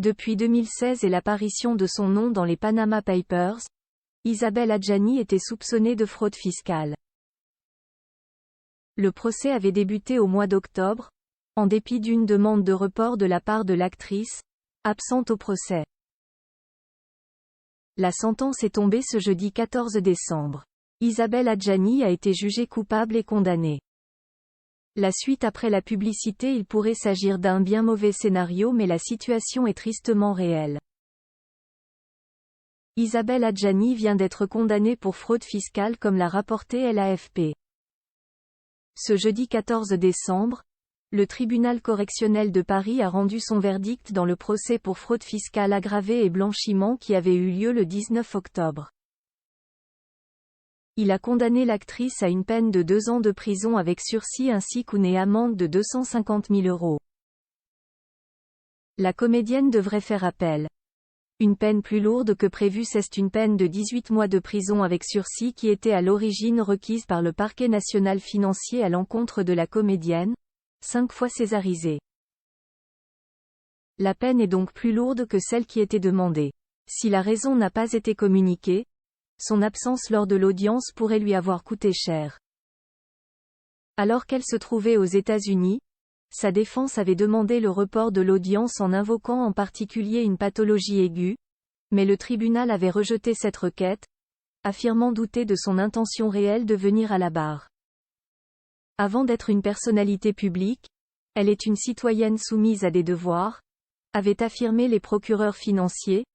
Depuis 2016 et l'apparition de son nom dans les Panama Papers, Isabelle Adjani était soupçonnée de fraude fiscale. Le procès avait débuté au mois d'octobre, en dépit d'une demande de report de la part de l'actrice, absente au procès. La sentence est tombée ce jeudi 14 décembre. Isabelle Adjani a été jugée coupable et condamnée. La suite après la publicité. Il pourrait s'agir d'un bien mauvais scénario, mais la situation est tristement réelle. Isabelle Adjani vient d'être condamnée pour fraude fiscale comme l'a rapporté l'AFP. Ce jeudi 14 décembre, le tribunal correctionnel de Paris a rendu son verdict dans le procès pour fraude fiscale aggravée et blanchiment qui avait eu lieu le 19 octobre. Il a condamné l'actrice à une peine de 2 ans de prison avec sursis ainsi qu'une amende de 250 000 €. La comédienne devrait faire appel. Une peine plus lourde que prévu, c'est une peine de 18 mois de prison avec sursis qui était à l'origine requise par le parquet national financier à l'encontre de la comédienne, 5 fois césarisée. La peine est donc plus lourde que celle qui était demandée. Si la raison n'a pas été communiquée, son absence lors de l'audience pourrait lui avoir coûté cher. Alors qu'elle se trouvait aux États-Unis, sa défense avait demandé le report de l'audience en invoquant en particulier une pathologie aiguë, mais le tribunal avait rejeté cette requête, affirmant douter de son intention réelle de venir à la barre. Avant d'être une personnalité publique, elle est une citoyenne soumise à des devoirs, avaient affirmé les procureurs financiers,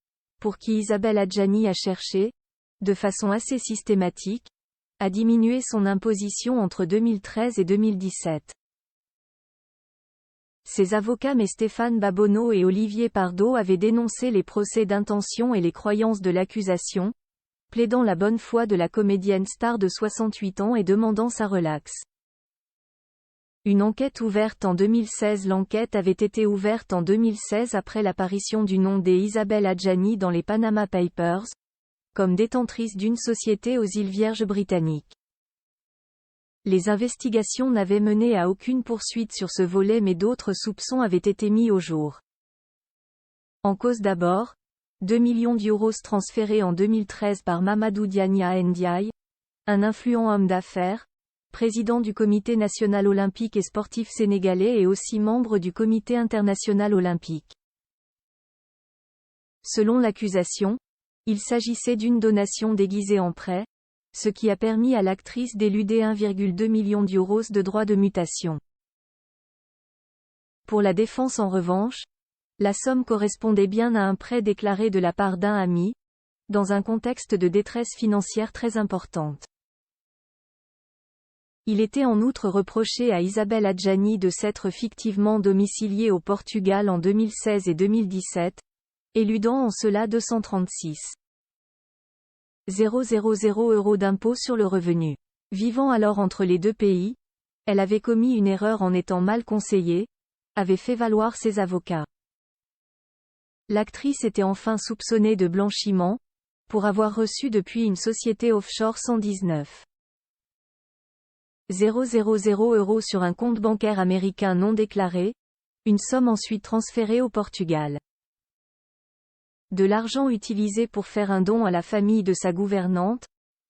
pour qui Isabelle Adjani a cherché, de façon assez systématique, à diminuer son imposition entre 2013 et 2017. Ses avocats Stéphane Babonneau et Olivier Pardo avaient dénoncé les procès d'intention et les croyances de l'accusation, plaidant la bonne foi de la comédienne star de 68 ans et demandant sa relaxe. Une enquête ouverte en 2016. L'enquête avait été ouverte en 2016 après l'apparition du nom d'Isabelle Adjani dans les Panama Papers, comme détentrice d'une société aux îles Vierges britanniques. Les investigations n'avaient mené à aucune poursuite sur ce volet, mais d'autres soupçons avaient été mis au jour. En cause d'abord, 2 millions d'euros transférés en 2013 par Mamadou Diania Ndiaye, un influent homme d'affaires, président du Comité national olympique et sportif sénégalais et aussi membre du Comité international olympique. Selon l'accusation, il s'agissait d'une donation déguisée en prêt, ce qui a permis à l'actrice d'éluder 1,2 million d'euros de droits de mutation. Pour la défense en revanche, la somme correspondait bien à un prêt déclaré de la part d'un ami, dans un contexte de détresse financière très importante. Il était en outre reproché à Isabelle Adjani de s'être fictivement domiciliée au Portugal en 2016 et 2017, éludant en cela 236 000 € d'impôt sur le revenu. Vivant alors entre les deux pays, elle avait commis une erreur en étant mal conseillée, avait fait valoir ses avocats. L'actrice était enfin soupçonnée de blanchiment, pour avoir reçu depuis une société offshore 119 000 € sur un compte bancaire américain non déclaré, une somme ensuite transférée au Portugal. De l'argent utilisé pour faire un don à la famille de sa gouvernante,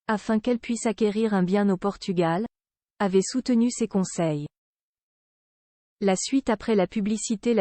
afin qu'elle puisse acquérir un bien au Portugal, avait soutenu ses conseils. La suite après la publicité.